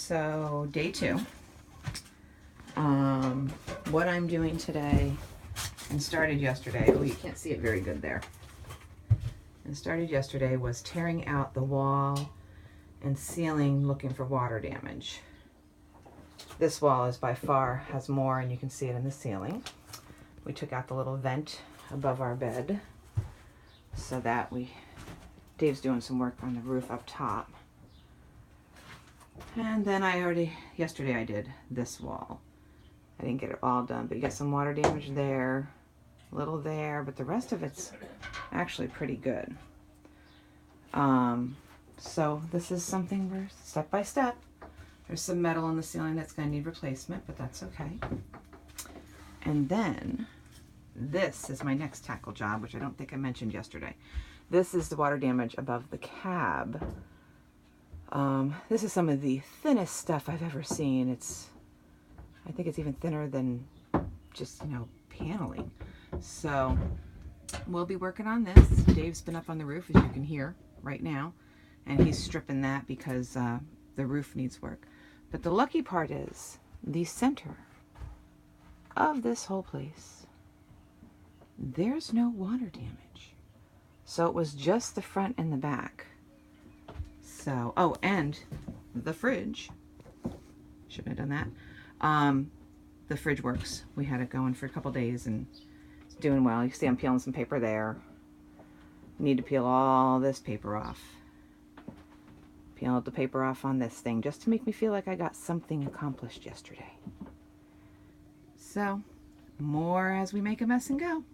So day 2. What I'm doing today and started yesterday, oh, you can't see it very good there, and started yesterday was tearing out the wall and ceiling looking for water damage. This wall is by far has more, and you can see it in the ceiling. We took out the little vent above our bed so that Dave's doing some work on the roof up top. And then yesterday I did this wall. I didn't get it all done, but you got some water damage there, a little there, but the rest of it's actually pretty good. So this is something we're step by step. There's some metal in the ceiling that's going to need replacement, but that's okay. And then this is my next tackle job, which I don't think I mentioned yesterday. This is the water damage above the cab. This is some of the thinnest stuff I've ever seen. I think it's even thinner than just, paneling. So we'll be working on this. Dave's been up on the roof, as you can hear right now, and he's stripping that because the roof needs work. But the lucky part is the center of this whole place, there's no water damage. So it was just the front and the back. So, oh, and the fridge. Shouldn't have done that. The fridge works. We had it going for a couple days and it's doing well. You see I'm peeling some paper there. Need to peel all this paper off. Peel the paper off on this thing just to make me feel like I got something accomplished yesterday. So, more as we make a mess and go.